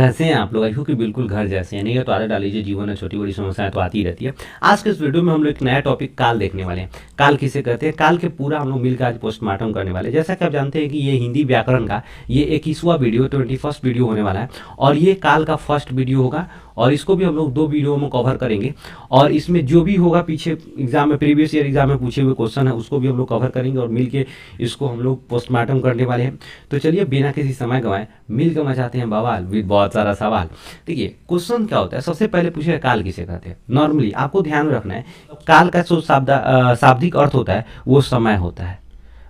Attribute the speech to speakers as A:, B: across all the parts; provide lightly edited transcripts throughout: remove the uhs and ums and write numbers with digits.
A: कैसे हैं आप लोग? आई होप कि बिल्कुल घर जैसे हैं। नहीं है तो आदत डाल लीजिए, जीवन में छोटी बड़ी समस्याएं तो आती ही रहती है। आज के इस वीडियो में हम लोग एक नया टॉपिक काल देखने वाले हैं। काल किसे कहते हैं, काल के पूरा हम लोग मिलकर आज पोस्टमार्टम करने वाले हैं। जैसा कि आप जानते हैं कि ये हिंदी व्याकरण का ये 21वां वीडियो 21st वीडियो होने वाला है और ये काल का फर्स्ट वीडियो होगा और इसको भी हम लोग 2 वीडियो में कवर करेंगे और इसमें जो भी होगा पीछे एग्जाम में प्रीवियस ईयर एग्जाम में पूछे हुए क्वेश्चन है उसको भी हम लोग कवर करेंगे और मिलके इसको हम लोग पोस्टमार्टम करने वाले हैं। तो चलिए बिना किसी समय गंवाए मिलकर मचाते हैं बवाल विद बहुत सारा सवाल। देखिए क्वेश्चन क्या होता है, सबसे पहले पूछे काल किसे कहते हैं। नॉर्मली आपको ध्यान रखना है, काल का जो शाब्दिक अर्थ होता है वो समय होता है।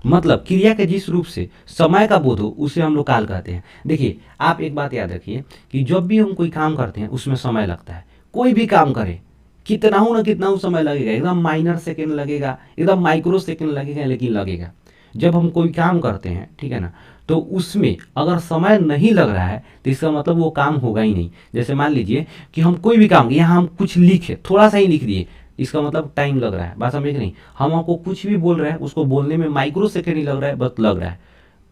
A: मतलब क्रिया के जिस रूप से समय का बोध हो उसे हम लोग काल कहते हैं। देखिए आप एक बात याद रखिए कि जब भी हम कोई काम करते हैं उसमें समय लगता है। कोई भी काम करें कितना हो ना कितना हो समय लगेगा, एकदम माइनर सेकेंड लगेगा, एकदम माइक्रो सेकेंड लगेगा, लेकिन लगेगा। जब हम कोई काम करते हैं, ठीक है ना, तो उसमें अगर समय नहीं लग रहा है तो इसका मतलब वो काम होगा ही नहीं। जैसे मान लीजिए कि हम कोई भी काम, यहाँ हम कुछ लिखे, थोड़ा सा ही लिख दिए, इसका मतलब टाइम लग रहा है। बात समझ नहीं, हम आपको कुछ भी बोल रहे हैं उसको बोलने में माइक्रो सेकेंड ही लग रहा है, बस लग रहा है।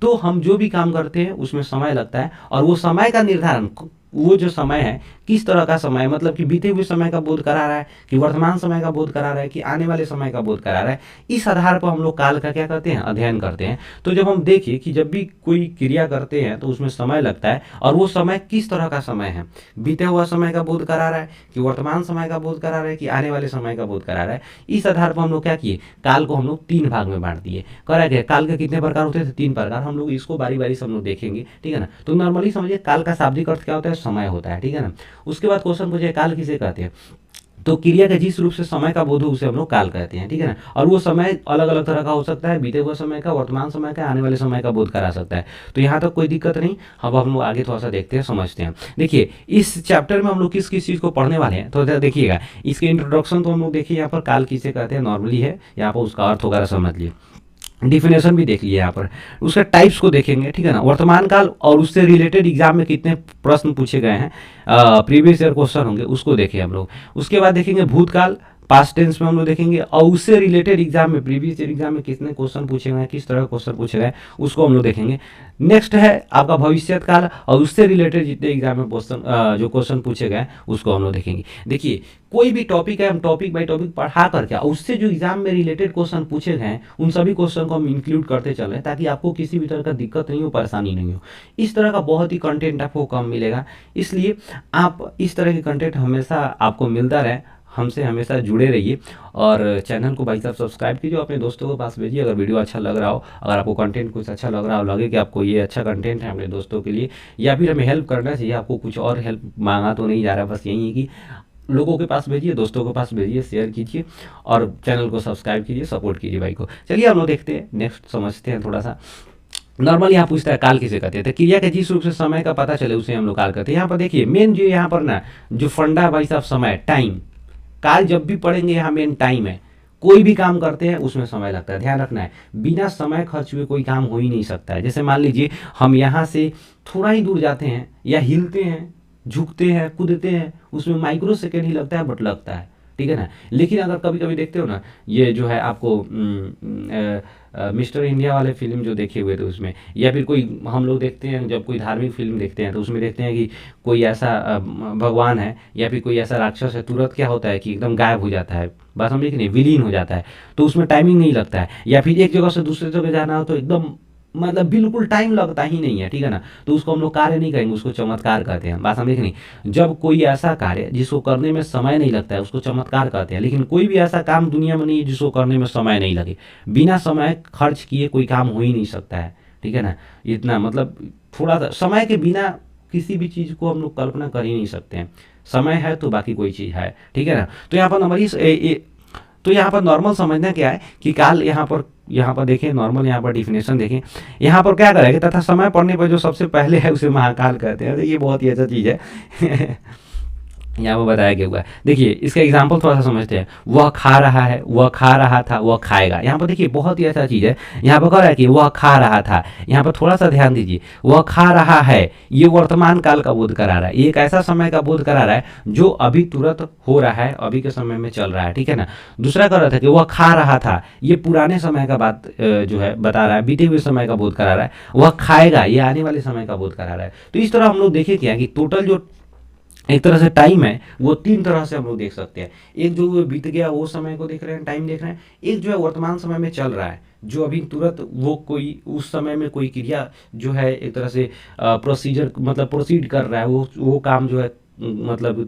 A: तो हम जो भी काम करते हैं उसमें समय लगता है और वो समय का निर्धारण, वो जो समय है किस तरह का समय है, मतलब कि बीते हुए समय का बोध करा रहा है कि वर्तमान समय का बोध करा रहा है कि आने वाले समय का बोध करा रहा है, इस आधार पर हम लोग काल का क्या करते हैं, अध्ययन करते हैं। तो जब हम देखिए कि जब भी कोई क्रिया करते हैं तो उसमें समय लगता है और वो समय किस तरह का समय है, बीते हुआ समय का बोध करा रहा है कि वर्तमान समय का बोध करा रहा है कि आने वाले समय का बोध करा रहा है। इस आधार पर हम लोग क्या किए, काल को हम लोग 3 भाग में बांट दिए। करा गया काल के कितने प्रकार होते थे, 3 प्रकार। हम लोग इसको बारी बारी से हम लोग देखेंगे, ठीक है ना। तो नॉर्मली समझिए काल का शाब्दिक अर्थ क्या होता है, समय होता है, ठीक है ना। उसके बाद क्वेश्चन पूछे काल किसे कहते हैं, तो क्रिया के जिस रूप से समय का बोध हो उसे हम लोग काल कहते हैं, ठीक है ना। और वो समय अलग अलग तरह का हो सकता है, बीते हुए समय का, वर्तमान समय का, आने वाले समय का बोध करा सकता है। तो यहाँ तक कोई दिक्कत नहीं। अब हम लोग आगे थोड़ा सा देखते हैं, समझते हैं। देखिए इस चैप्टर में हम लोग किस किस चीज़ को पढ़ने वाले हैं, तो देखिएगा इसके इंट्रोडक्शन तो हम लोग देखिए यहाँ पर काल किसे कहते हैं नॉर्मली है, यहाँ पर उसका अर्थ वगैरह समझ लिए, डिफिनेशन भी देख लिए यहाँ पर, उसके टाइप्स को देखेंगे, ठीक है ना। वर्तमान काल और उससे रिलेटेड एग्जाम में कितने प्रश्न पूछे गए हैं, प्रीवियस ईयर क्वेश्चन होंगे उसको देखें हम लोग। उसके बाद देखेंगे भूतकाल, पास्ट टेंस में हम लोग देखेंगे और उससे रिलेटेड एग्जाम में प्रीवियस ईयर एग्जाम में कितने क्वेश्चन पूछे गए हैं, किस तरह के क्वेश्चन पूछे गए उसको हम लोग देखेंगे। नेक्स्ट है आपका भविष्यत काल और उससे रिलेटेड जितने एग्जाम में जो क्वेश्चन पूछे गए उसको हम लोग देखेंगे। देखिए कोई भी टॉपिक है, हम टॉपिक बाई टॉपिक पढ़ा करके उससे जो एग्जाम में रिलेटेड क्वेश्चन पूछे गए हैं उन सभी क्वेश्चन को हम इंक्लूड करते चल रहे हैं ताकि आपको किसी भी तरह का दिक्कत नहीं हो, परेशानी नहीं हो। इस तरह का बहुत ही कंटेंट आपको कम मिलेगा, इसलिए आप इस तरह के कंटेंट हमेशा आपको मिलता रहे, हमसे हमेशा जुड़े रहिए और चैनल को भाई साहब सब्सक्राइब कीजिए, अपने दोस्तों के पास भेजिए। अगर वीडियो अच्छा लग रहा हो, अगर आपको कंटेंट कुछ अच्छा लग रहा हो, लगे कि आपको ये अच्छा कंटेंट है अपने दोस्तों के लिए, या फिर हमें हेल्प करना चाहिए, आपको कुछ और हेल्प मांगा तो नहीं जा रहा, बस यही है कि लोगों के पास भेजिए, दोस्तों के पास भेजिए, शेयर कीजिए और चैनल को सब्सक्राइब कीजिए, सपोर्ट कीजिए भाई को। चलिए हम लोग देखते हैं, नेक्स्ट समझते हैं थोड़ा सा। नॉर्मल यहाँ पूछता है काल किसे कहते हैं, तो क्रिया के जिस रूप से समय का पता चले उसे हम लोग काल कहते हैं। यहाँ पर देखिए मेन जो यहाँ पर ना जो फंडा भाई साहब समय, टाइम, काल जब भी पढ़ेंगे यहाँ मेन टाइम है। कोई भी काम करते हैं उसमें समय लगता है, ध्यान रखना है। बिना समय खर्च हुए कोई काम हो ही नहीं सकता है। जैसे मान लीजिए हम यहाँ से थोड़ा ही दूर जाते हैं या हिलते हैं, झुकते हैं, कूदते हैं, उसमें माइक्रो सेकेंड ही लगता है, बट लगता है, ठीक है ना। लेकिन अगर कभी कभी देखते हो ना, ये जो है आपको मिस्टर इंडिया वाले फिल्म जो देखे हुए थे उसमें, या फिर कोई हम लोग देखते हैं जब कोई धार्मिक फिल्म देखते हैं तो उसमें देखते हैं कि कोई ऐसा भगवान है या फिर कोई ऐसा राक्षस है, तुरंत क्या होता है कि एकदम गायब हो जाता है, बात समझे कि नहीं, विलीन हो जाता है। तो उसमें टाइमिंग नहीं लगता है। या फिर एक जगह से दूसरे जगह जाना हो तो एकदम मतलब बिल्कुल टाइम लगता ही नहीं है, ठीक है ना। तो उसको हम लोग कार्य नहीं कहेंगे, उसको चमत्कार कहते हैं, बात समझे कि नहीं। जब कोई ऐसा कार्य जिसको करने में समय नहीं लगता है उसको चमत्कार कहते हैं। लेकिन कोई भी ऐसा काम दुनिया में नहीं है जिसको करने में समय नहीं लगे, बिना समय खर्च किए कोई काम हो ही नहीं सकता है, ठीक है ना। इतना मतलब थोड़ा सा समय के बिना किसी भी चीज़ को हम लोग कल्पना कर ही नहीं सकते हैं। समय है तो बाकी कोई चीज़ है, ठीक है ना। तो यहाँ पर नंबर तो यहाँ पर नॉर्मल समझना क्या है कि काल यहाँ पर देखें, नॉर्मल यहाँ पर डिफिनेशन देखें, यहाँ पर क्या करेंगे, तथा समय पढ़ने पर जो सबसे पहले है उसे महाकाल कहते हैं। तो ये बहुत ही अच्छा चीज़ है यहाँ पर बताया गया हुआ है। देखिए इसका एग्जाम्पल थोड़ा सा समझते हैं। वह खा रहा है, वह खा रहा था, वह खाएगा। यहाँ पर देखिए बहुत ही अच्छा चीज़ है। यहाँ पर कह रहा है कि वह खा रहा था। यहाँ पर थोड़ा सा ध्यान दीजिए, वह खा रहा है, ये वर्तमान काल का बोध करा रहा है। ये एक ऐसा समय का बोध करा रहा है जो अभी तुरंत हो रहा है, अभी के समय में चल रहा है, ठीक है ना। दूसरा कह रहा था कि वह खा रहा था, ये पुराने समय का बात जो है बता रहा है, बीते हुए समय का बोध करा रहा है। वह खाएगा, ये आने वाले समय का बोध करा रहा है। तो इस तरह हम लोग देखें क्या कि टोटल जो एक तरह से टाइम है वो तीन तरह से हम लोग देख सकते हैं। एक जो बीत गया वो समय को देख रहे हैं, टाइम देख रहे हैं। एक जो है वर्तमान समय में चल रहा है, जो अभी तुरंत वो कोई उस समय में कोई क्रिया जो है एक तरह से प्रोसीजर मतलब प्रोसीड कर रहा है, वो काम जो है मतलब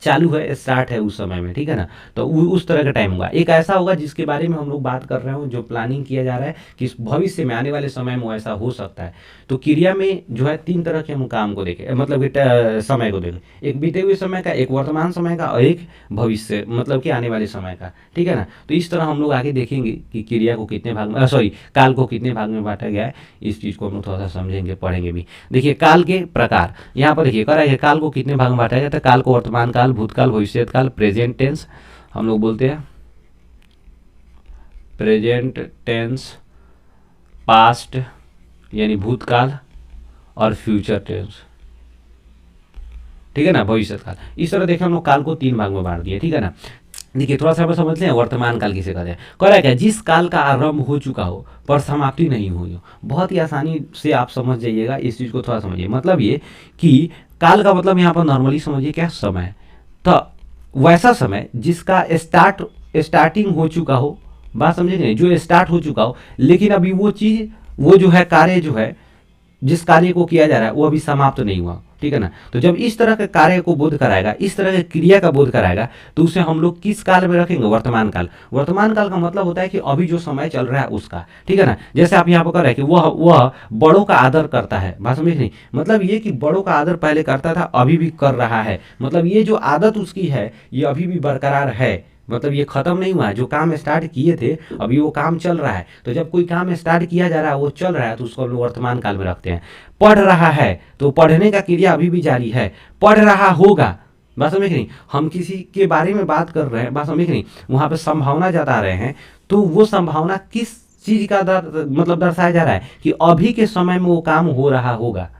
A: चालू है, स्टार्ट है उस समय में, ठीक है ना। तो उस तरह का टाइम होगा। एक ऐसा होगा जिसके बारे में हम लोग बात कर रहे हो, जो प्लानिंग किया जा रहा है कि भविष्य में आने वाले समय में ऐसा हो सकता है। तो क्रिया में जो है तीन तरह के हम काम को देखें, मतलब कि समय को देखें, एक बीते हुए समय का, एक वर्तमान समय का और एक भविष्य मतलब कि आने वाले समय का, ठीक है ना। तो इस तरह हम लोग आगे देखेंगे कि क्रिया को कितने भाग में सॉरी काल को कितने भाग में बांटा गया है। इस चीज़ को हम लोग थोड़ा सा समझेंगे, पढ़ेंगे भी। देखिए काल के प्रकार यहाँ पर देखिए कह रहा है काल को कितने भाग में बांटा गया था। काल को वर्तमान काल, भूतकाल, भविष्यत काल, प्रेजेंट टेंस हम लोग बोलते हैं, प्रेजेंट टेंस, पास्ट यानी भूतकाल और फ्यूचर टेंस, ठीक है ना, भविष्य काल। इस तरह देखें हम लोग काल को तीन भाग में बांट दिए, ठीक है ना। देखिए थोड़ा सा हम समझते हैं वर्तमान काल किसे कहते हैं। कह रहा है क्या, जिस काल का आरंभ हो चुका हो पर समाप्ति नहीं हुई हो। बहुत ही आसानी से आप समझ जाइएगा, इस चीज़ को थोड़ा समझिए। मतलब ये कि काल का मतलब यहाँ पर नॉर्मली समझिए क्या, समय। तो वैसा समय जिसका स्टार्टिंग हो चुका हो, बात समझे नहीं, जो स्टार्ट हो चुका हो लेकिन अभी वो चीज़ वो जो है कार्य जो है जिस कार्य को किया जा रहा है वो अभी समाप्त नहीं हुआ, ठीक है ना। तो जब इस तरह के कार्य को बोध कराएगा, इस तरह के क्रिया का बोध कराएगा, तो उसे हम लोग किस काल में रखेंगे, वर्तमान काल। वर्तमान काल का मतलब होता है कि अभी जो समय चल रहा है उसका, ठीक है ना। जैसे आप यहाँ पर कह रहे हैं कि वह बड़ों का आदर करता है, बात समझ नहीं, मतलब ये कि बड़ों का आदर पहले करता था अभी भी कर रहा है, मतलब ये जो आदत उसकी है ये अभी भी बरकरार है, मतलब ये खत्म नहीं हुआ है। जो काम स्टार्ट किए थे अभी वो काम चल रहा है। तो जब कोई काम स्टार्ट किया जा रहा है वो चल रहा है तो उसको हम लोग वर्तमान काल में रखते हैं। पढ़ रहा है तो पढ़ने का क्रिया अभी भी जारी है, पढ़ रहा होगा, बात समझ नहीं, हम किसी के बारे में बात कर रहे हैं, बात समझ नहीं, वहां पे संभावना जता रहे हैं, तो वो संभावना किस चीज का मतलब दर्शाया जा रहा है कि अभी के समय में वो काम हो रहा होगा।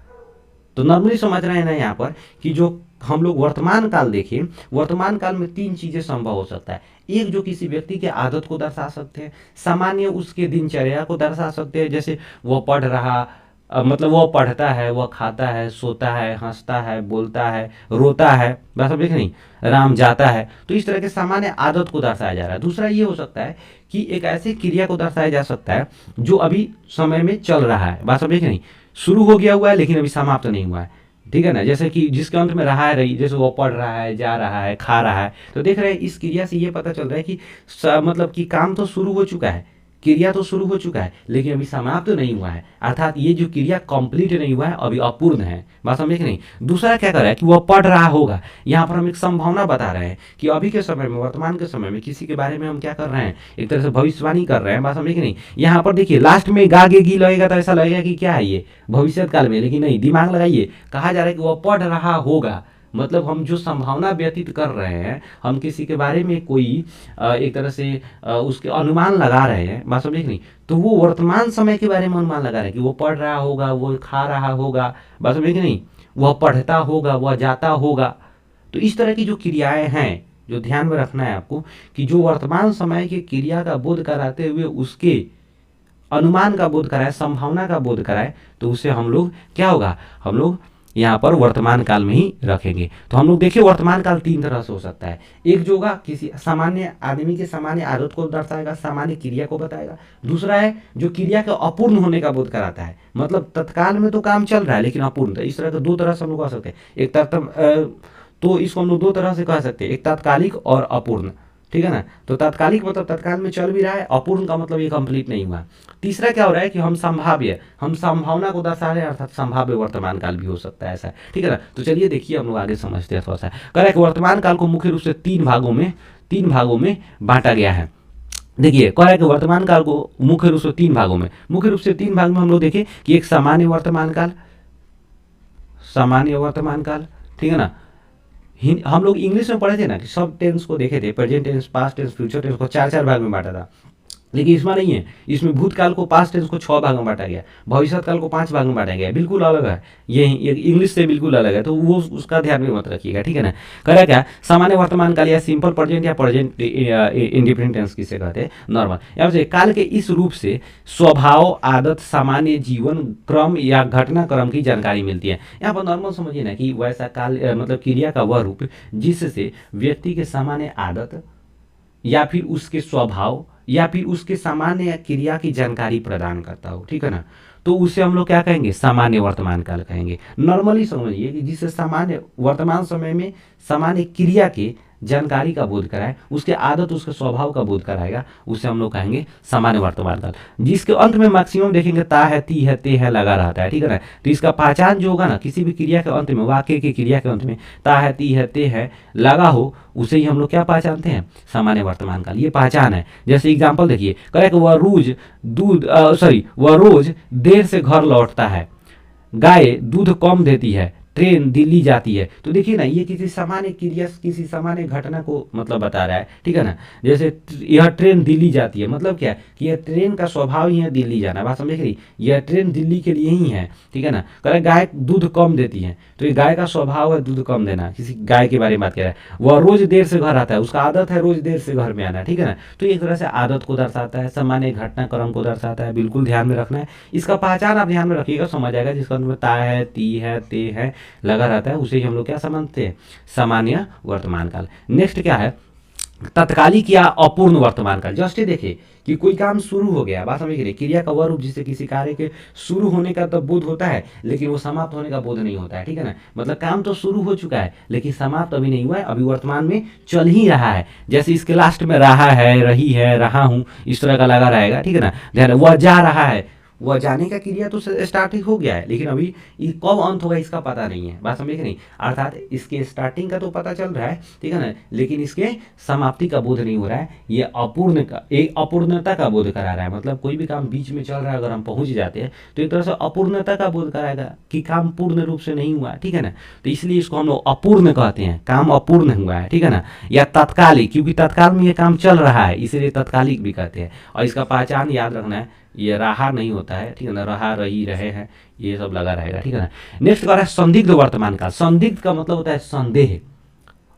A: तो नॉर्मली समझ रहे हैं ना यहाँ पर कि जो हम लोग वर्तमान काल देखें, वर्तमान काल में तीन चीजें संभव हो सकता है। एक जो किसी व्यक्ति के आदत को दर्शा सकते हैं, सामान्य उसके दिनचर्या को दर्शा सकते हैं, जैसे वह पढ़ रहा मतलब वह पढ़ता है, वह खाता है, सोता है, हंसता है, बोलता है, रोता है, बस अब देख नहीं, राम जाता है। तो इस तरह के सामान्य आदत को दर्शाया जा रहा है। दूसरा ये हो सकता है कि एक ऐसी क्रिया को दर्शाया जा सकता है जो अभी समय में चल रहा है, बस अब देख नहीं, शुरू हो गया हुआ है लेकिन अभी समाप्त नहीं हुआ है, ठीक है ना। जैसे कि जिसके अंत में रहा है रही, जैसे वो पढ़ रहा है, जा रहा है, खा रहा है। तो देख रहे हैं इस क्रिया से ये पता चल रहा है कि मतलब कि काम तो शुरू हो चुका है, क्रिया तो शुरू हो चुका है लेकिन अभी समाप्त नहीं हुआ है, अर्थात ये जो क्रिया कंप्लीट नहीं हुआ है, अभी अपूर्ण है, बात समझे कि नहीं। दूसरा क्या कर रहा है कि वह पढ़ रहा होगा। यहाँ पर हम एक संभावना बता रहे हैं कि अभी के समय में, वर्तमान के समय में किसी के बारे में हम क्या कर रहे हैं, एक तरह से भविष्यवाणी कर रहे हैं, बात समझे कि नहीं। यहाँ पर देखिए लास्ट में गा गे गी लगेगा तो ऐसा लगेगा कि क्या है ये भविष्य काल में, लेकिन नहीं, दिमाग लगाइए, कहा जा रहा है कि वह पढ़ रहा होगा, मतलब हम जो संभावना व्यतीत कर रहे हैं, हम किसी के बारे में कोई एक तरह से उसके अनुमान लगा रहे हैं, बात समझे कि नहीं। तो वो वर्तमान समय के बारे में अनुमान लगा रहे हैं कि वो पढ़ रहा होगा, वो खा रहा होगा, बात समझे कि नहीं, वह पढ़ता होगा, वह जाता होगा। तो इस तरह की जो क्रियाएं हैं, जो ध्यान में रखना है आपको, कि जो वर्तमान समय की क्रिया का बोध कराते हुए उसके अनुमान का बोध कराए, संभावना का बोध कराए, तो उसे हम लोग क्या होगा, हम लोग यहाँ पर वर्तमान काल में ही रखेंगे। तो हम लोग देखिए वर्तमान काल तीन तरह से हो सकता है। एक जो होगा किसी सामान्य आदमी के सामान्य आदत को दर्शाएगा, सामान्य क्रिया को बताएगा। दूसरा है जो क्रिया के अपूर्ण होने का बोध कराता है, मतलब तत्काल में तो काम चल रहा है लेकिन अपूर्ण। तो इस तरह के दो तरह से हम लोग कह सकते हैं, एक तो इसको हम लोग दो तरह से कह सकते हैं, एक तात्कालिक और अपूर्ण, ठीक है ना। तो तात्कालिक मतलब तत्काल में चल भी रहा है, अपूर्ण का मतलब ये कंप्लीट नहीं हुआ। तीसरा क्या हो रहा है कि हम संभाव्य, हम संभावना को दर्शा रहे हैं, अर्थात संभाव्य वर्तमान काल भी हो सकता है ऐसा, ठीक है ना। तो चलिए देखिए हम लोग आगे समझते हैं थोड़ा सा। कह रहा है कि वर्तमान काल को मुख्य रूप से तीन भागों में बांटा गया है। देखिए कह रहा है कि वर्तमान काल को मुख्य रूप से तीन भागों में हम लोग देखें कि एक सामान्य वर्तमान काल, ठीक है ना, हम लोग इंग्लिश में पढ़े थे ना कि सब टेंस को देखे थे, present tense, past tense, future tense को चार चार भाग में बांटा था। लेकिन इसमें नहीं है, इसमें भूतकाल को, पास्ट टेंस को 6 भाग में बांटा गया, भविष्य काल को 5 भाग में बांटा गया, बिल्कुल अलग है। ये इंग्लिश से बिल्कुल अलग है, तो वो उसका ध्यान में मत रखिएगा, ठीक है ना। करा क्या, सामान्य वर्तमान काल या सिंपल प्रेजेंट या प्रेजेंट इंडिफरेंट टेंस किसे कहते हैं, नॉर्मल। यहाँ पे काल के इस रूप से स्वभाव, आदत, सामान्य जीवन क्रम या घटनाक्रम की जानकारी मिलती है। यहाँ पर नॉर्मल समझिए ना कि वैसा काल मतलब क्रिया का वह रूप जिससे व्यक्ति के सामान्य आदत या फिर उसके स्वभाव या फिर उसके सामान्य क्रिया की जानकारी प्रदान करता हो, ठीक है ना। तो उसे हम लोग क्या कहेंगे, सामान्य वर्तमान काल कहेंगे। नॉर्मली समझिए कि जिससे सामान्य वर्तमान समय में सामान्य क्रिया के जानकारी का बोध कराए, उसके आदत, उसके स्वभाव का बोध कराएगा, उसे हम लोग कहेंगे सामान्य वर्तमान काल। जिसके अंत में मैक्सिमम देखेंगे ता है, ती है, ते है लगा रहता है, ठीक है ना। तो इसका पहचान जो होगा ना, किसी भी क्रिया के अंत में, वाक्य की क्रिया के अंत में ता है, ती है, ते है लगा हो, उसे ही हम लोग क्या पहचानते हैं, सामान्य वर्तमान काल। ये पहचान है। जैसे एग्जाम्पल देखिए, करें कि वह रोज देर से घर लौटता है, गाय दूध कम देती है, ट्रेन दिल्ली जाती है। तो देखिए ना, ये किसी सामान्य क्रिया, किसी सामान्य घटना को मतलब बता रहा है, ठीक है ना। जैसे यह ट्रेन दिल्ली जाती है, मतलब क्या कि यह ट्रेन का स्वभाव ही है दिल्ली जाना, बात समझ रही, यह ट्रेन दिल्ली के लिए ही है, ठीक है ना। कह गाय दूध कम देती है, तो ये गाय का स्वभाव है दूध कम देना, किसी गाय के बारे में बात कर रहा है। वह रोज देर से घर आता है, उसका आदत है रोज देर से घर में आना, ठीक है ना। तो एक तरह से आदत को दर्शाता है, सामान्य घटनाक्रम को दर्शाता है, बिल्कुल ध्यान में रखना है। इसका पहचान आप ध्यान में रखिएगा, समझ आएगा। जिसका अंत में ता है, ती है, ते है लगा रहता है, उसे ही हम लोग क्या समझते हैं, सामान्य वर्तमान काल। नेक्स्ट क्या है, तत्कालिक या अपूर्ण वर्तमान काल। जस्ट देखिए कि कोई काम शुरू हो गया, बात समझ रही, क्रिया का वह रूप जिससे किसी कार्य के शुरू होने का तो बोध होता है, लेकिन वो समाप्त होने का बोध नहीं होता है, ठीक है ना। मतलब काम तो शुरू हो चुका है लेकिन समाप्त अभी नहीं हुआ है, अभी वर्तमान में चल ही रहा है। जैसे इसके लास्ट में रहा है, रही है, रहा हूं, इस तरह का लगा रहेगा, ठीक है ना। ध्यान, वह जा रहा है, वह जाने का क्रिया तो स्टार्टिंग हो गया है, लेकिन अभी ये कब अंत होगा इसका पता नहीं है, बात समझे कि नहीं। अर्थात इसके स्टार्टिंग का तो पता चल रहा है, ठीक है ना, लेकिन इसके समाप्ति का बोध नहीं हो रहा है। ये अपूर्ण का, एक अपूर्णता का बोध करा रहा है। मतलब कोई भी काम बीच में चल रहा है, अगर हम पहुंच जाते हैं तो एक तरह से अपूर्णता का बोध कराएगा कि काम पूर्ण रूप से नहीं हुआ, ठीक है ना। तो इसलिए इसको हम लोग अपूर्ण कहते हैं, काम अपूर्ण हुआ है, ठीक है ना। या तत्कालिक, क्योंकि तत्काल में ये काम चल रहा है, इसलिए तत्कालिक भी कहते हैं। और इसका पहचान याद रखना है, ये रहा नहीं होता है, ठीक है ना, रहा, रही, रहे हैं, ये सब लगा रहेगा, ठीक है ना। नेक्स्ट क्या है, संदिग्ध वर्तमान काल। संदिग्ध का मतलब होता है संदेह,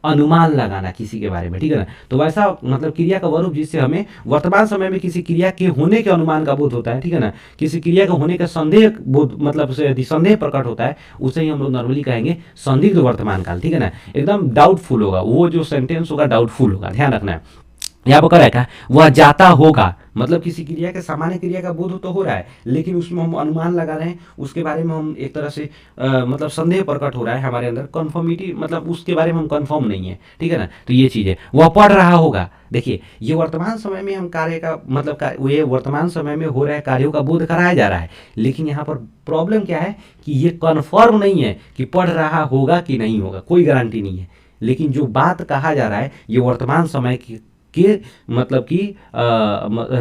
A: अनुमान लगाना किसी के बारे में, ठीक है ना। तो वैसा मतलब क्रिया का वरूप जिससे हमें वर्तमान समय में किसी क्रिया के होने के अनुमान का बोध होता है, ठीक है ना। किसी क्रिया के होने का संदेह बोध, मतलब यदि संदेह प्रकट होता है, उसे ही हम लोग नॉर्मली कहेंगे संदिग्ध वर्तमान काल, ठीक है ना। एकदम डाउटफुल होगा, वो जो सेंटेंस होगा डाउटफुल होगा, ध्यान रखना है। यहाँ पर क्या, वह जाता होगा, मतलब किसी क्रिया के सामान्य क्रिया का बोध तो हो रहा है, लेकिन उसमें हम अनुमान लगा रहे हैं, उसके बारे में हम एक तरह से मतलब संदेह प्रकट हो रहा है हमारे अंदर, कन्फर्मिटी, मतलब उसके बारे में हम कन्फर्म नहीं है, ठीक है ना। तो ये चीज़ है। वह पढ़ रहा होगा, देखिए ये वर्तमान समय में हम कार्य का मतलब ये वर्तमान समय में हो रहे कार्यों का बोध कराया जा रहा है, लेकिन यहाँ पर प्रॉब्लम क्या है कि ये कन्फर्म नहीं है कि पढ़ रहा होगा कि नहीं होगा, कोई गारंटी नहीं है। लेकिन जो बात कहा जा रहा है ये वर्तमान समय की के मतलब कि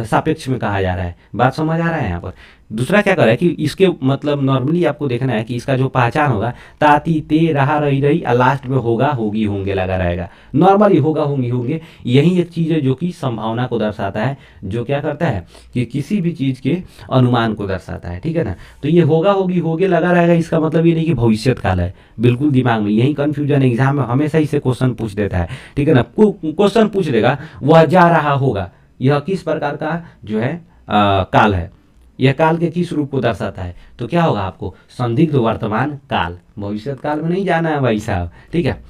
A: सापेक्ष में कहा जा रहा है, बात समझ आ रहा है यहाँ पर। दूसरा क्या कर रहा है कि इसके मतलब नॉर्मली आपको देखना है कि इसका जो पहचान होगा, ताती, ते, रहा, रही, रही, लास्ट में होगा, होगी, होंगे लगा रहेगा। नॉर्मली होगा, होंगी, होंगे, यही एक चीज़ है जो कि संभावना को दर्शाता है, जो क्या करता है कि किसी भी चीज़ के अनुमान को दर्शाता है, ठीक है ना। तो ये होगा, होगी, होगे लगा रहेगा, इसका मतलब ये नहीं कि भविष्य काल है, बिल्कुल दिमाग में यही कन्फ्यूजन एग्जाम में हमेशा इसे क्वेश्चन पूछ देता है, ठीक है ना। क्वेश्चन पूछ देगा वह जा रहा होगा, यह किस प्रकार का जो है काल है, यह काल के किस रूप को दर्शाता है, तो क्या होगा आपको, संदिग्ध वर्तमान काल, भविष्य काल में नहीं जाना है भाई साहब, ठीक है।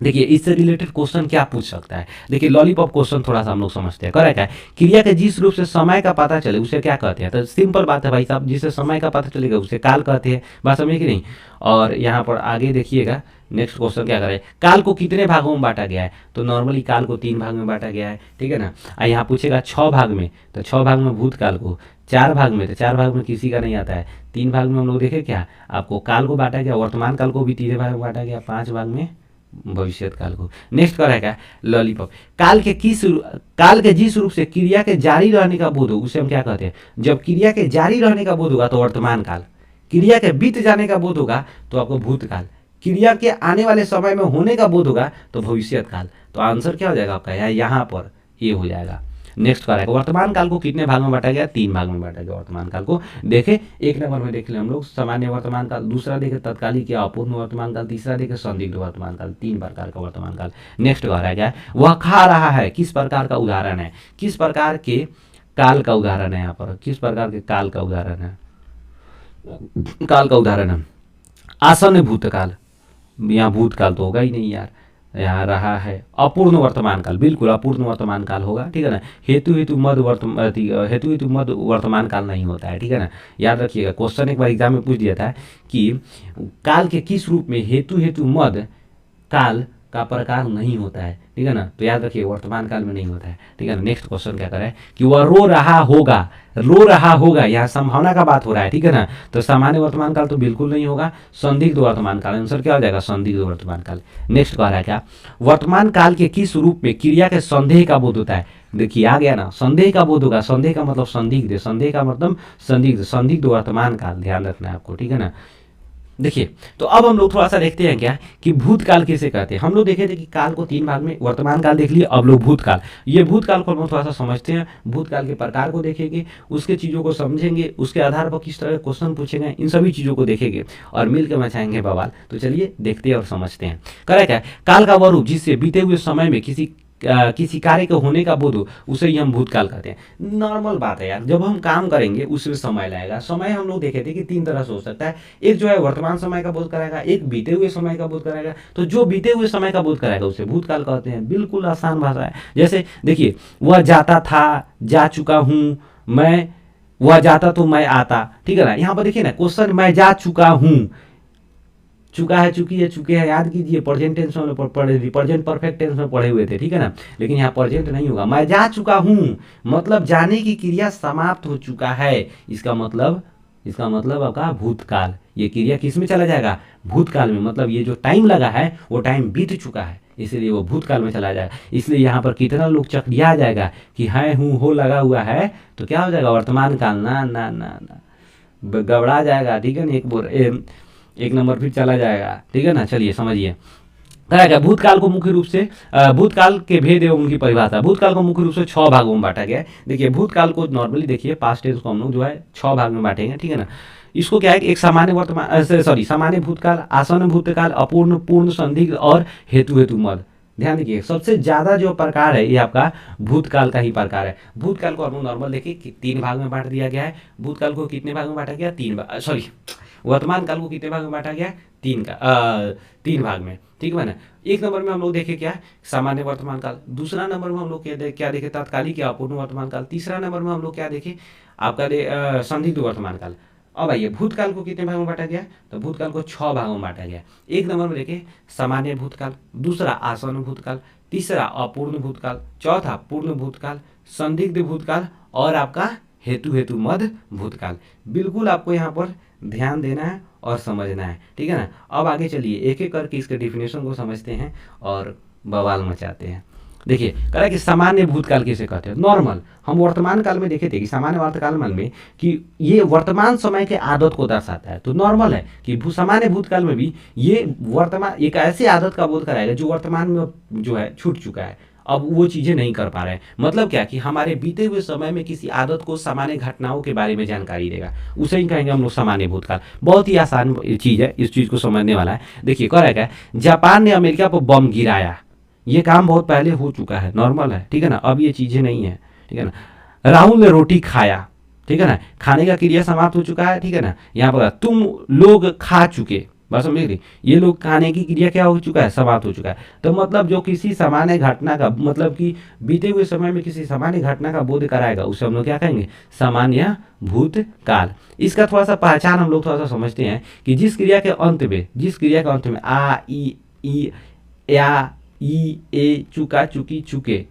A: देखिए इससे रिलेटेड क्वेश्चन क्या पूछ सकता है, देखिए लॉलीपॉप क्वेश्चन थोड़ा सा हम लोग समझते हैं। करेक्ट है, क्रिया के जिस रूप से समय का पता चले उसे क्या कहते हैं, तो सिंपल बात है भाई साहब, जिससे समय का पता चलेगा उसे काल कहते हैं, बात समझे कि नहीं। और यहाँ पर आगे देखिएगा नेक्स्ट क्वेश्चन क्या करें, काल को कितने भागों में बांटा गया है, तो नॉर्मली काल को 3 भाग में बांटा गया है, ठीक है ना। यहाँ पूछेगा 6 भाग में, तो 6 भाग में भूतकाल को, 4 भाग में, तो 4 भाग में किसी का नहीं आता है, 3 भाग में हम लोग देखे क्या आपको काल को बांटा गया, वर्तमान काल को भी 3 भाग में बांटा गया, 5 भाग में भविष्य काल को। नेक्स्ट क्या रहेगा, लॉलीपॉप, काल के जिस रूप से क्रिया के जारी रहने का बोध हो उसे हम क्या कहते हैं, जब क्रिया के जारी रहने का बोध होगा तो वर्तमान काल, क्रिया के बीत जाने का बोध होगा तो आपको भूतकाल, क्रिया के आने वाले समय में होने का बोध होगा तो भविष्यत काल। तो आंसर क्या हो जाएगा आपका यहाँ पर ये हो जाएगा। नेक्स्ट क्या रहेगा, वर्तमान काल को कितने भाग में बांटा गया, 3 भाग में बांटा गया वर्तमान काल को। देखे एक नंबर में देख ले हम लोग सामान्य वर्तमान काल, दूसरा देखे तत्कालिक या अपूर्ण वर्तमान काल, तीसरा देखे संदिग्ध वर्तमान काल, 3 प्रकार का वर्तमान काल। नेक्स्ट कह रहा है क्या, वह खा रहा है किस प्रकार का उदाहरण है, किस प्रकार के काल का उदाहरण है, यहाँ पर किस प्रकार के काल का उदाहरण है, काल का उदाहरण है आसन्न भूतकाल, यहाँ भूतकाल तो होगा ही नहीं यार, यहाँ रहा है अपूर्ण वर्तमान काल, बिल्कुल अपूर्ण वर्तमान काल होगा, ठीक है ना। हेतु मध्य वर्तमान काल नहीं होता है, ठीक है ना। याद रखिएगा क्वेश्चन एक बार एग्जाम में पूछ दिया था कि काल के किस रूप में हेतु मध्य काल का प्रकार नहीं होता है, ठीक है ना। तो याद रखिए वर्तमान काल में नहीं होता है, ठीक है ना। नेक्स्ट क्वेश्चन क्या करें कि वह रो रहा होगा, यहाँ संभावना का बात हो रहा है, ठीक है ना। तो सामान्य वर्तमान काल तो बिल्कुल नहीं होगा, संदिग्ध वर्तमान काल, आंसर क्या हो जाएगा संदिग्ध वर्तमान काल। नेक्स्ट कह रहा है क्या, वर्तमान काल के किस रूप में क्रिया के संदेह का बोध होता है। देखिए आ गया ना, संदेह का बोध होगा, संदेह का मतलब संदिग्ध, संदेह का मतलब संदिग्ध वर्तमान काल, ध्यान रखना है आपको, ठीक है ना। देखिए तो अब हम लोग थोड़ा सा देखते हैं क्या कि भूतकाल किसे कहते हैं। हम लोग देखे थे कि काल को 3 भाग में, वर्तमान काल देख लिए, अब लोग भूतकाल, ये भूतकाल को हम लोग थोड़ा सा समझते हैं, भूतकाल के प्रकार को देखेंगे, उसके चीज़ों को समझेंगे, उसके आधार पर किस तरह क्वेश्चन पूछेंगे, इन सभी चीज़ों को देखेंगे और मिलकर मचाएंगे बवाल। तो चलिए देखते हैं और समझते हैं। करेक्ट है, काल का वह रूप जिससे बीते हुए समय में किसी कार्य के होने का बोध हो, उसे ही हम भूतकाल कहते हैं। नॉर्मल बात है यार, जब हम काम करेंगे उसमें समय लगेगा। समय हम लोग देखे थे कि 3 तरह से हो सकता है, एक जो है वर्तमान समय का बोध कराएगा, एक बीते हुए समय का बोध कराएगा। तो जो बीते हुए समय का बोध कराएगा उसे भूतकाल कहते हैं, बिल्कुल आसान भाषा है। जैसे देखिए वह जाता था, जा चुका हूँ मैं, वह जाता तो मैं आता, ठीक है ना। यहाँ पर देखिए ना क्वेश्चन मैं जा चुका हूँ, चुका है, चुकी है, चुके हैं, याद कीजिए प्रेजेंट टेंस में पढ़े, प्रेजेंट परफेक्ट टेंस में पढ़े हुए थे, ठीक है ना। लेकिन यहाँ प्रेजेंट नहीं होगा, मैं जा चुका हूँ मतलब जाने की क्रिया समाप्त हो चुका है, इसका मतलब आपका भूतकाल। ये क्रिया किस में चला जाएगा, भूतकाल में, मतलब ये जो टाइम लगा है वो टाइम बीत चुका है, इसलिए वो भूतकाल में चला जाएगा। इसलिए यहाँ पर कितना लोग चक्रिया आ जाएगा कि है हूँ हो लगा हुआ है, तो क्या हो जाएगा वर्तमान काल, ना ना ना ना गबड़ा जाएगा, ठीक है ना। एक नंबर फिर चला जाएगा, ठीक है ना। चलिए समझिए क्या भूतकाल को मुख्य रूप से भूतकाल के भेद एवं उनकी परिभाषा। भूतकाल को मुख्य रूप से 6 भागों में बांटा गया है। देखिए भूतकाल को नॉर्मली देखिए पास्ट टेंस को हम लोग जो है 6 भाग में बांटेंगे, ठीक है ना। इसको क्या है कि एक सामान्य भूतकाल, आसन्न भूतकाल, अपूर्ण, पूर्ण, संदिग्ध और हेतु मद। ध्यान देखिए सबसे ज्यादा जो प्रकार है ये आपका भूतकाल का ही प्रकार है। भूतकाल को हम नॉर्मल देखिए कि 3 भाग में बांट दिया गया है। भूतकाल को कितने भाग में बांटा गया, 3 भाग, वर्तमान काल को कितने भाग में बांटा गया, 3 भाग में, ठीक है ना। एक नंबर में हम लोग देखे क्या सामान्य वर्तमान काल, दूसरा नंबर में हम लोग क्या देखे तात्कालिक या अपूर्ण वर्तमान काल, तीसरा नंबर में हम लोग क्या देखे आपका संदिग्ध वर्तमान काल। अब आइए भूतकाल को कितने भागों में बांटा गया, तो भूतकाल को 6 भागों में बांटा गया। एक नंबर में देखे सामान्य भूतकाल, दूसरा आसन्न भूतकाल, तीसरा अपूर्ण भूतकाल, चौथा पूर्ण भूतकाल, संदिग्ध भूतकाल और आपका हेतु मध्य भूतकाल। बिल्कुल आपको यहाँ पर ध्यान देना है और समझना है, ठीक है ना। अब आगे चलिए एक एक करके इसके डिफिनेशन को समझते हैं और बवाल मचाते हैं। देखिए कह रहा है कि सामान्य भूतकाल किसे कहते हैं। नॉर्मल हम वर्तमान काल में देखे थे कि सामान्य वर्तकाल में कि ये वर्तमान समय के आदत को दर्शाता है। तो नॉर्मल है कि सामान्य भूतकाल में भी ये वर्तमान एक ऐसी आदत का बोध कराएगा जो वर्तमान में जो है छूट चुका है, अब वो चीज़ें नहीं कर पा रहे हैं। मतलब क्या कि हमारे बीते हुए समय में किसी आदत को, सामान्य घटनाओं के बारे में जानकारी देगा, उसे ही कहेंगे हम लोग सामान्य भूतकाल। बहुत ही आसान चीज़ है, इस चीज़ को समझने वाला है। देखिए कह रहा है क्या, जापान ने अमेरिका पर बम गिराया, ये काम बहुत पहले हो चुका है, नॉर्मल है, ठीक है ना। अब ये चीज़ें नहीं है, ठीक है ना। राहुल ने रोटी खाया, ठीक है ना, खाने का क्रिया समाप्त हो चुका है, ठीक है ना। यहाँ पर तुम लोग खा चुके, बस समझ गई, ये लोग खाने की क्रिया क्या हो चुका है, समाप्त हो चुका है। तो मतलब जो किसी सामान्य घटना का, मतलब कि बीते हुए समय में किसी सामान्य घटना का बोध कराएगा उसे हम लोग क्या कहेंगे, सामान्य भूतकाल। इसका थोड़ा सा पहचान हम लोग थोड़ा सा समझते हैं कि जिस क्रिया के अंत में आ ई या ई ए चुका चुकी चुके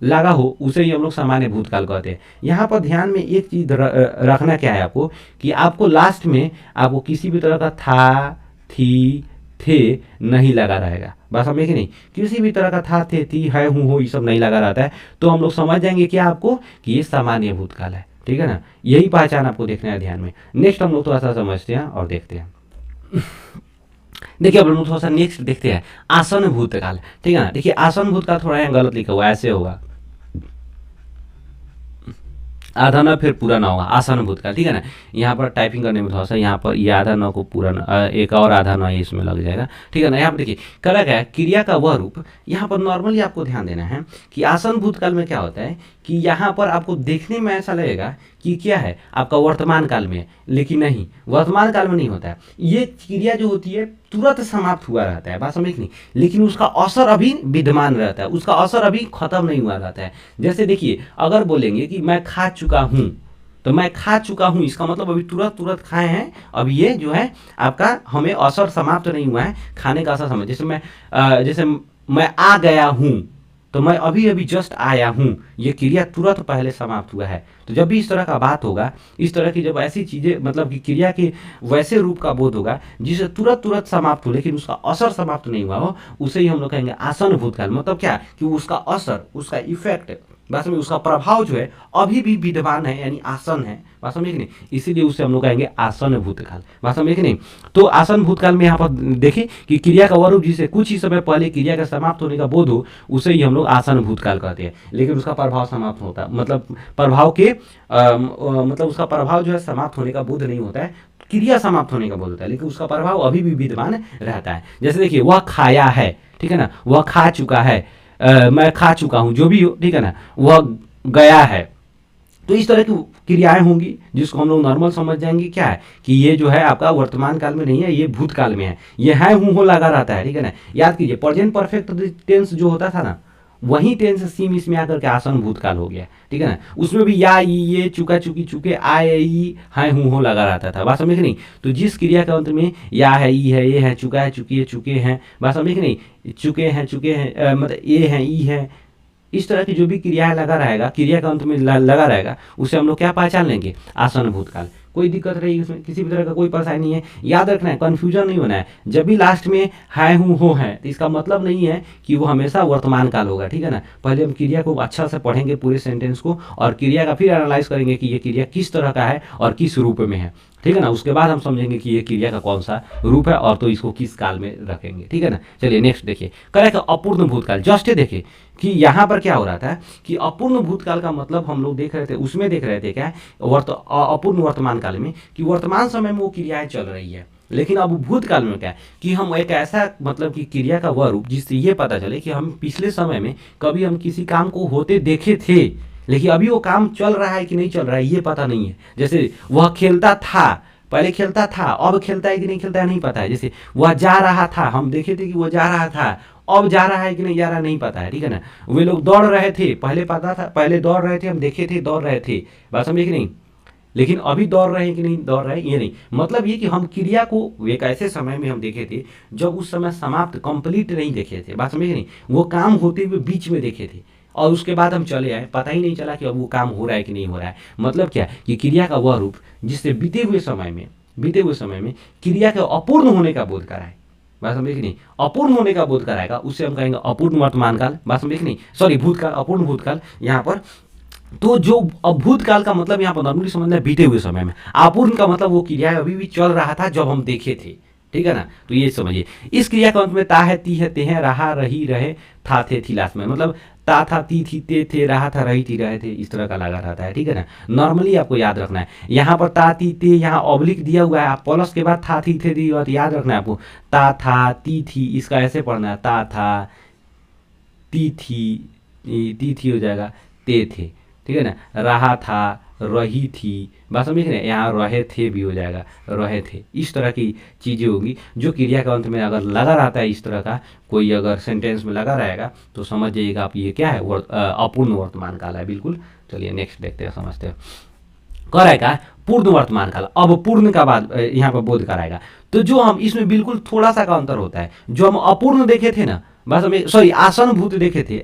A: लगा हो उसे ही हम लोग सामान्य भूतकाल कहते हैं। यहाँ पर ध्यान में एक चीज रखना क्या है आपको कि आपको लास्ट में आपको किसी भी तरह का था, थी, थे नहीं लगा रहेगा, बस हमें कि नहीं, किसी भी तरह का था, थे, थी, है, हूँ, हो, ये सब नहीं लगा रहता है। तो हम लोग समझ जाएंगे क्या आपको कि ये सामान्य भूतकाल है, ठीक है ना। यही पहचान आपको देखना है ध्यान में। नेक्स्ट हम लोग थोड़ा सा समझते हैं और देखते हैं। देखिए अब हम लोग थोड़ा सा नेक्स्ट देखते हैं आसन भूतकाल, ठीक है ना। देखिए आसन भूतकाल थोड़ा यहाँ गलत लिखा हुआ है, ऐसे होगा आधा न फिर पूरा न होगा, आसन भूतकाल, ठीक है ना। यहाँ पर टाइपिंग करने में थोड़ा सा यहाँ पर ये आधा न को पूरा न, एक और आधा न ये इसमें लग जाएगा, ठीक है ना। यहाँ पर देखिए कला क्या है, क्रिया का वह रूप। यहाँ पर नॉर्मली आपको ध्यान देना है कि आसन भूतकाल में क्या होता है कि यहाँ पर आपको देखने में ऐसा लगेगा कि क्या है आपका वर्तमान काल में है, लेकिन नहीं, वर्तमान काल में नहीं होता है। ये क्रिया जो होती है तुरंत समाप्त हुआ रहता है, बात समझ नहीं, लेकिन उसका असर अभी विद्यमान रहता है, उसका असर अभी खत्म नहीं हुआ रहता है। जैसे देखिए अगर बोलेंगे कि मैं खा चुका हूँ, तो मैं खा चुका हूँ इसका मतलब अभी तुरंत तुरंत खाए हैं, अब ये जो है आपका हमें असर समाप्त नहीं हुआ है, खाने का असर समझ। जैसे मैं आ गया हूँ, तो मैं अभी अभी जस्ट आया हूँ, ये क्रिया तुरंत पहले समाप्त हुआ है। तो जब भी इस तरह का बात होगा, इस तरह की जब ऐसी चीज़ें मतलब कि क्रिया के वैसे रूप का बोध होगा जिसे तुरंत तुरंत समाप्त हो लेकिन उसका असर समाप्त नहीं हुआ हो, उसे ही हम लोग कहेंगे आसन भूतकाल। मतलब क्या कि उसका असर, उसका इफेक्ट, वास्तव में उसका प्रभाव जो है अभी भी विद्यमान है, यानी आसन है, वास्तव में कि नहीं, इसीलिए उसे हम लोग कहेंगे आसन भूतकाल, वास्तव में कि नहीं। तो आसन भूतकाल में यहाँ पर देखें कि क्रिया का वह रूप जिसे कुछ ही समय पहले क्रिया का समाप्त होने का बोध हो, उसे ही हम लोग आसन भूतकाल कहते हैं, लेकिन उसका प्रभाव समाप्त होता है, मतलब प्रभाव के मतलब उसका प्रभाव जो है समाप्त होने का बोध नहीं होता है, क्रिया समाप्त होने का बोध होता है, लेकिन उसका प्रभाव अभी भी विद्यमान रहता है। जैसे देखिए वह खाया है, ठीक है ना, वह खा चुका है, मैं खा चुका हूँ, जो भी हो, ठीक है ना, वह गया है। तो इस तरह की क्रियाएं होंगी जिसको हम लोग नॉर्मल समझ जाएंगे क्या है कि ये जो है आपका वर्तमान काल में नहीं है, ये भूतकाल में है, ये है हूँ हो लगा रहता है, ठीक है ना। याद कीजिए प्रेजेंट परफेक्ट टेंस जो होता था ना, वही टेंस सीम इसमें आकर के आसन भूतकाल हो गया, ठीक है ना। उसमें भी या ये चुका चुकी चुके आए ई है हूँ हो लगा रहता था, बात समझ नहीं। तो जिस क्रिया के अंत में या है ई है ये है चुका है चुकी है चुके हैं, बात समझ नहीं, चुके हैं मतलब ये है ई है, इस तरह की जो भी क्रियाएं लगा रहेगा, क्रिया का अंत में लगा रहेगा, उसे हम लोग क्या पहचान लेंगे, आसन भूतकाल। कोई दिक्कत रहेगी उसमें, किसी भी तरह का कोई परेशानी नहीं है, याद रखना है, कन्फ्यूजन नहीं होना है। जब भी लास्ट में है हूँ हो है, तो इसका मतलब नहीं है कि वो हमेशा वर्तमान काल होगा, ठीक है ना। पहले हम क्रिया को अच्छा से पढ़ेंगे पूरे सेंटेंस को, और क्रिया का फिर एनालाइज करेंगे कि ये क्रिया किस तरह का है और किस रूप में है, ठीक है ना। उसके बाद हम समझेंगे कि ये क्रिया का कौन सा रूप है और तो इसको किस काल में रखेंगे, ठीक है ना। चलिए नेक्स्ट देखिए, करेक्ट अपूर्ण भूतकाल। जस्ट देखिए कि यहाँ पर क्या हो रहा था कि अपूर्ण भूतकाल का मतलब हम लोग देख रहे थे, उसमें देख रहे थे क्या अपूर्ण वर्तमान काल में कि वर्तमान समय में वो क्रियाएं चल रही है, लेकिन अब भूतकाल में क्या है कि हम एक ऐसा मतलब कि क्रिया का वह रूप जिससे ये पता चले कि हम पिछले समय में कभी हम किसी काम को होते देखे थे, लेकिन अभी वो काम चल रहा है कि नहीं चल रहा है ये पता नहीं है। जैसे वह खेलता था, पहले खेलता था, अब खेलता है कि नहीं खेलता है नहीं पता है। जैसे वह जा रहा था, हम देखे थे कि वह जा रहा था, अब जा रहा है कि नहीं जा रहा नहीं पता है, ठीक है ना। वे लोग दौड़ रहे थे, पहले पता था, पहले दौड़ रहे थे, हम देखे थे दौड़ रहे थे, बात समझे कि नहीं, लेकिन अभी दौड़ रहे हैं कि नहीं दौड़ रहे हैं ये नहीं। मतलब ये कि हम क्रिया को एक ऐसे समय में हम देखे थे जब उस समय समाप्त कंप्लीट नहीं देखे थे, बात समझे नहीं, वो काम होते हुए बीच में देखे थे और उसके बाद हम चले आए, पता ही नहीं चला कि अब वो काम हो रहा है कि नहीं हो रहा है। मतलब क्या कि क्रिया का वह रूप जिससे बीते हुए समय में क्रिया के अपूर्ण होने का बोध कराए, बात समझे कि नहीं, अपूर्ण होने का बोध कराएगा, उससे हम कहेंगे अपूर्ण वर्तमान काल, बात समझे कि नहीं, सॉरी भूतकाल, अपूर्ण भूतकाल यहाँ पर। तो जो अभूतकाल का मतलब यहाँ पर नॉर्मली समझना है बीते हुए समय में, अपूर्ण का मतलब वो क्रिया अभी भी चल रहा था जब हम देखे थे, ठीक है ना। तो ये समझिए इस क्रिया का अंत में ता है ती है ते हैं रहा रही रहे था थे थी लास्ट में, मतलब ता था ती थी ते थे रहा था रही थी रहे थे, इस तरह का लगा रहता है, ठीक है ना। नॉर्मली आपको याद रखना है, यहाँ पर ता ती ते, यहाँ ऑब्लिक दिया हुआ है, आप प्लस के बाद था थी थे दिया हुआ, तो याद रखना है आपको ता था ती थी, इसका ऐसे पढ़ना है ता था ती थी हो जाएगा ते थे, ठीक है ना। रहा था रही थी, बात समझ रहे हैं, यहाँ रहे थे भी हो जाएगा रहे थे, इस तरह की चीज़ें होगी जो क्रिया के अंत में अगर लगा रहता है, इस तरह का कोई अगर सेंटेंस में लगा रहेगा तो समझ जाइएगा आप ये क्या है, अपूर्ण वर्तमान काल है, बिल्कुल। चलिए नेक्स्ट देखते हैं, समझते हैं। कराएगा पूर्ण वर्तमान काल, अब पूर्ण का बाद यहाँ पर बोध कराएगा। तो जो हम इसमें बिल्कुल थोड़ा सा का अंतर होता है, जो हम अपूर्ण देखे थे ना, बस हमें सॉरी आसन भूत देखे थे,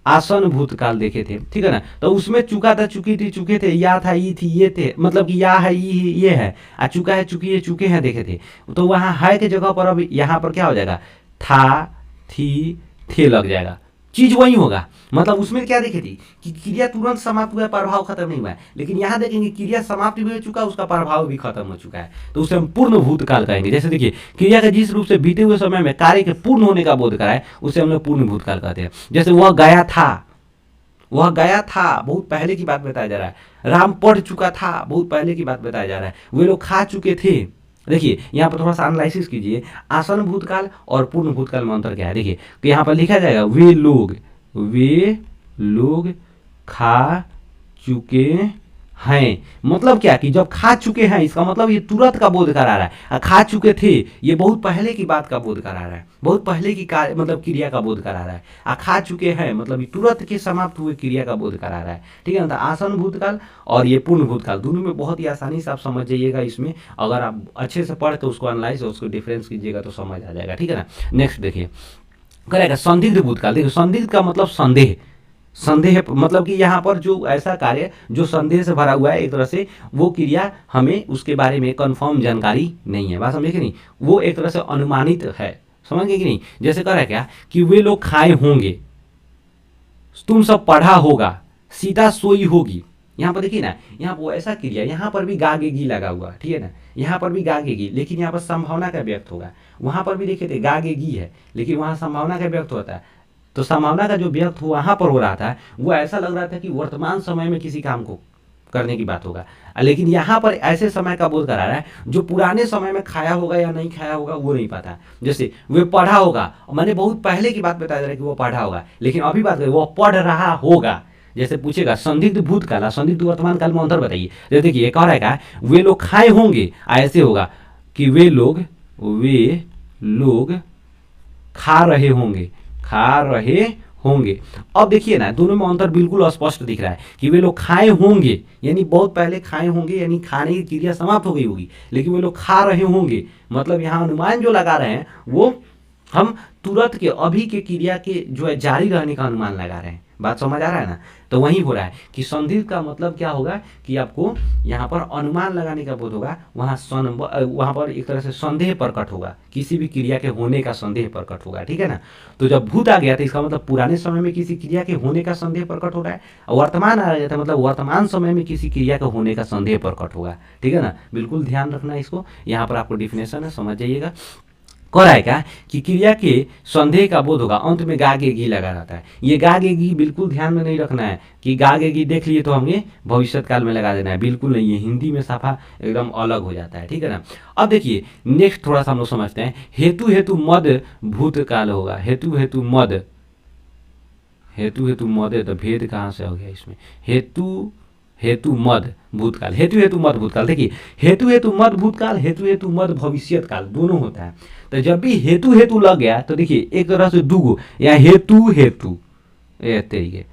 A: आसन भूतकाल देखे थे, ठीक है ना। तो उसमें चुका था चुकी थी चुके थे, या था ई थी ये थे, मतलब कि या है ये है, चुका है चुकी है चुके हैं देखे थे। तो वहाँ है के जगह पर अब यहाँ पर क्या हो जाएगा, था थी थे लग जाएगा, चीज वही होगा। मतलब उसमें क्या देखी थी कि क्रिया तुरंत समाप्त हुआ, प्रभाव खत्म नहीं हुआ है, लेकिन यहाँ देखेंगे क्रिया समाप्त भी हो चुका, उसका प्रभाव भी खत्म हो चुका है, तो उसे हम पूर्ण भूतकाल कहेंगे। जैसे देखिए क्रिया का जिस रूप से बीते हुए समय में कार्य के पूर्ण होने का बोध कराए उसे हम लोग पूर्ण भूतकाल कहते हैं। जैसे वह गया था, वह गया था बहुत पहले की बात बताया जा रहा है। राम पढ़ चुका था, बहुत पहले की बात बताया जा रहा है। वे लोग खा चुके थे। देखिए यहाँ पर थोड़ा सा एनालिसिस कीजिए, आसन भूतकाल और पूर्ण भूतकाल में अंतर क्या है। देखिए तो यहाँ पर लिखा जाएगा वे लोग खा चुके हैं, मतलब क्या कि जब खा चुके हैं इसका मतलब ये तुरंत का बोध करा रहा है। खा चुके थे ये बहुत पहले की बात का बोध करा रहा है, बहुत पहले की कार्य मतलब क्रिया का बोध करा रहा है। खा चुके हैं मतलब ये तुरंत के समाप्त हुए क्रिया का बोध करा रहा है। ठीक है ना, तो आसन भूतकाल और ये पूर्ण भूतकाल दोनों में बहुत ही आसानी से आप समझ जाइएगा। इसमें अगर आप अच्छे से पढ़ तो उसको एनालाइज और उसको डिफरेंस कीजिएगा तो समझ आ जाएगा। ठीक है ना। नेक्स्ट देखिए करेगा संदिग्ध भूतकाल। देखिए संदिग्ध का मतलब संदेह, संदेह मतलब कि यहाँ पर जो ऐसा कार्य जो संदेह से भरा हुआ है, एक तरह से वो क्रिया हमें उसके बारे में कंफर्म जानकारी नहीं है। बात समझे कि नहीं, वो एक तरह से अनुमानित है, समझ गए कि नहीं। जैसे कह रहा है क्या कि वे लोग खाए होंगे, तुम सब पढ़ा होगा, सीता सोई होगी। यहाँ पर देखिए ना, यहाँ पर ऐसा क्रिया, यहाँ पर भी गागेगी लगा हुआ, ठीक है ना, यहाँ पर भी गागेगी, लेकिन यहाँ पर संभावना का व्यक्त होगा। वहां पर भी देखिए थे गागेगी है, लेकिन वहां संभावना का व्यक्त होता है। तो संभावना का जो व्यक्त वहां पर हो रहा था वो ऐसा लग रहा था कि वर्तमान समय में किसी काम को करने की बात होगा, लेकिन यहाँ पर ऐसे समय का बोध करा रहा है जो पुराने समय में खाया होगा या नहीं खाया होगा वो नहीं पता। जैसे वे पढ़ा होगा, मैंने बहुत पहले की बात बताया जा रहा है कि वो पढ़ा होगा, लेकिन अभी बात करें वो पढ़ रहा होगा। जैसे पूछेगा संदिग्ध भूतकाल संदिग्ध वर्तमान काल में अंतर बताइए। जैसे देखिए कह रहा है वे लोग खाए होंगे, ऐसे होगा कि वे लोग खा रहे होंगे। अब देखिए ना दोनों में अंतर बिल्कुल स्पष्ट दिख रहा है कि वे लोग खाए होंगे यानी बहुत पहले खाए होंगे यानी खाने की क्रिया समाप्त हो गई होगी, लेकिन वे लोग खा रहे होंगे मतलब यहाँ अनुमान जो लगा रहे हैं वो हम तुरंत के अभी के क्रिया के जो है जारी रहने का अनुमान लगा रहे हैं। बात समझ आ रहा है ना। तो वही हो रहा है कि संदिग्ध का मतलब क्या होगा कि आपको यहाँ पर अनुमान लगाने का बोध होगा, वहाँ पर एक तरह से संदेह प्रकट होगा, किसी भी क्रिया के होने का संदेह प्रकट होगा। ठीक है ना। तो जब भूत आ गया तो इसका मतलब पुराने समय में किसी क्रिया के होने का संदेह प्रकट हो रहा है, वर्तमान आ गया था मतलब वर्तमान समय में किसी क्रिया के होने का संदेह प्रकट होगा। ठीक है ना, बिल्कुल ध्यान रखना इसको। यहाँ पर आपको डिफिनेशन है, समझ जाइएगा। कह रहा है क्या कि क्रिया के संदेह का बोध होगा, अंत में गागेगी लगा रहता है। ये गागेगी बिल्कुल ध्यान में नहीं रखना है कि गागेगी देख लिए तो हमें भविष्य काल में लगा देना है, बिल्कुल नहीं। है हिंदी में साफा एकदम अलग हो जाता है। ठीक है ना। अब देखिए नेक्स्ट थोड़ा सा हम लोग समझते हैं। हेतु मद भूतकाल होगा। हेतु मद है तो भेद कहाँ से हो गया इसमें। हेतु मद भूतकाल, हेतु मद भूतकाल। देखिए हेतु मद भूतकाल, हेतु मद भविष्यत काल दोनों होता है। तो जब भी हेतु लग गया तो देखिए एक तरह से दुगो या हेतु तरीके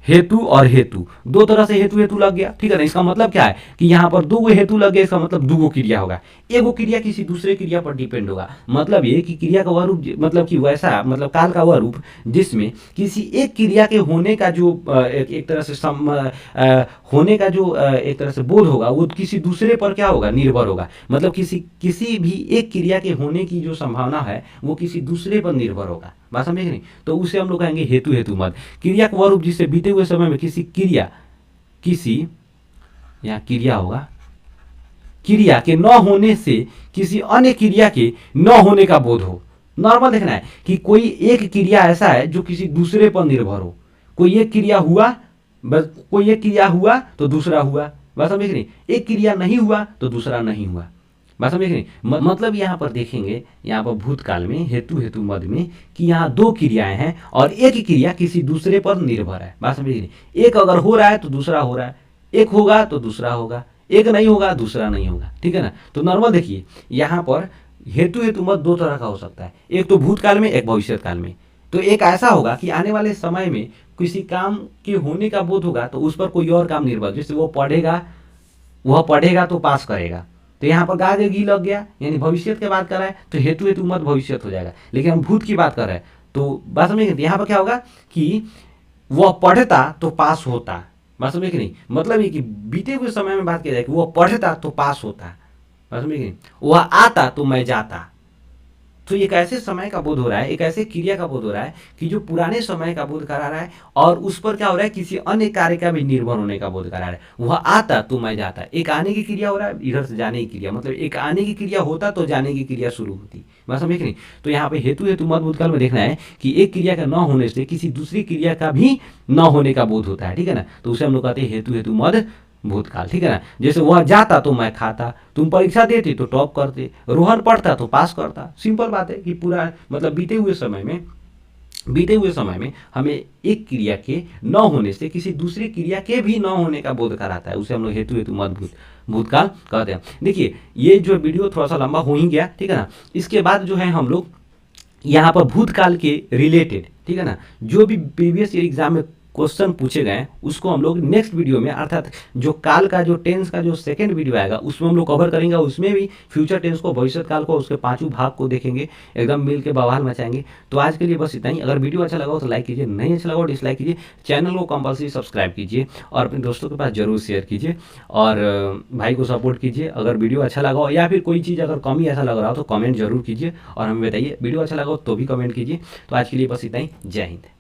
A: हेतु और हेतु दो तरह से हेतु लग गया। ठीक है ना। इसका मतलब क्या है कि यहाँ पर दो हेतु लग गया, इसका मतलब दुगो क्रिया होगा। एगो क्रिया किसी दूसरे क्रिया पर डिपेंड होगा। मतलब ये कि क्रिया का वह रूप मतलब कि वैसा मतलब काल का वह रूप जिसमें किसी एक क्रिया के होने का जो एक तरह से होने का जो एक तरह से बोध होगा वो किसी दूसरे पर क्या होगा, निर्भर होगा। मतलब किसी भी एक क्रिया के होने की जो संभावना है वो किसी दूसरे पर निर्भर होगा। बात समझे नहीं। तो उसे हम लोग कहेंगे हेतु मद। क्रिया का वह रूप जिससे बीते हुए समय में क्रिया होगा, क्रिया के न होने से किसी अन्य क्रिया के न होने का बोध हो। नॉर्मल देखना है कि कोई एक क्रिया ऐसा है जो किसी दूसरे पर निर्भर हो। कोई एक क्रिया हुआ, बस कोई एक क्रिया हुआ तो दूसरा हुआ। बात समझे नहीं। एक क्रिया नहीं हुआ तो दूसरा नहीं हुआ। बात समझे नहीं। मतलब यहाँ पर देखेंगे, यहाँ पर भूतकाल में हेतु मद में कि यहाँ दो क्रियाएं हैं और एक क्रिया किसी दूसरे पर निर्भर है। बात समझे नहीं। एक अगर हो रहा है तो दूसरा हो रहा है, एक होगा तो दूसरा होगा, एक नहीं होगा दूसरा नहीं होगा। ठीक है ना। तो नॉर्मल देखिए यहाँ पर हेतु मद दो तरह का हो सकता है, एक तो भूतकाल में एक भविष्य काल में। तो एक ऐसा होगा कि आने वाले समय में किसी काम के होने का बोध होगा तो उस पर कोई और काम निर्भर, जैसे वह पढ़ेगा तो पास करेगा। तो यहाँ पर गागेगी लग गया यानी भविष्य की बात कर रहा है तो हेतु मद भविष्य हो जाएगा। लेकिन हम भूत की बात कर रहे हैं तो बात समझे यहाँ पर क्या होगा कि वह पढ़ता तो पास होता। बात समझे कि नहीं। मतलब ये कि बीते हुए समय में बात की जाए कि वह पढ़ता तो पास होता। बात समझे कि नहीं। वह आता तो मैं जाता। तो एक ऐसे समय का बोध हो रहा है, एक ऐसे क्रिया का बोध हो रहा है कि जो पुराने समय का बोध करा रहा है और उस पर क्या हो रहा है, किसी अन्य कार्य का भी निर्भर होने का बोध करा रहा है। वह आता तो मैं जाता, एक आने की क्रिया हो रहा है, इधर से जाने की क्रिया, मतलब एक आने की क्रिया होता तो जाने की क्रिया शुरू होती। बात समझे कि नहीं? तो यहाँ पे हेतु हेतु मत भूतकाल में देखना है कि एक क्रिया का न होने से किसी दूसरी क्रिया का भी न होने का बोध होता है, ठीक है ना। तो उसे हम लोग कहते हैं हेतु हेतु मद भूतकाल, ठीक है ना। जैसे वह जाता तो मैं खाता, तुम परीक्षा देते तो टॉप करते, रोहन पढ़ता तो पास करता। सिंपल बात है कि पूरा मतलब बीते हुए समय में हमें एक क्रिया के न होने से किसी दूसरी क्रिया के भी न होने का बोध कराता है, उसे हम लोग हेतु हेतु मद भूतकाल कहते हैं। देखिए ये जो वीडियो थोड़ा सा लंबा हो ही गया, ठीक है ना। इसके बाद जो है हम लोग यहाँ पर भूतकाल के रिलेटेड, ठीक है ना, जो भी प्रीवियस ईयर एग्जाम में क्वेश्चन पूछे गए उसको हम लोग नेक्स्ट वीडियो में, अर्थात जो काल का जो टेंस का जो सेकंड वीडियो आएगा उसमें हम लोग कवर करेंगे। उसमें भी फ्यूचर टेंस को, भविष्य काल को, उसके पांचों भाग को देखेंगे, एकदम मिल के बवाल मचाएंगे। तो आज के लिए बस इतना ही। अगर वीडियो अच्छा लगा हो तो लाइक कीजिए, नहीं अच्छा लगा हो डिसलाइक कीजिए। चैनल को कंपल्सरी सब्सक्राइब कीजिए और अपने दोस्तों के पास जरूर शेयर कीजिए और भाई को सपोर्ट कीजिए। अगर वीडियो अच्छा लगा हो या फिर कोई चीज़ अगर कमी ऐसा लग रहा हो तो कमेंट जरूर कीजिए और हमें बताइए। वीडियो अच्छा लगा हो तो भी कमेंट कीजिए। तो आज के लिए बस इतना ही। जय हिंद।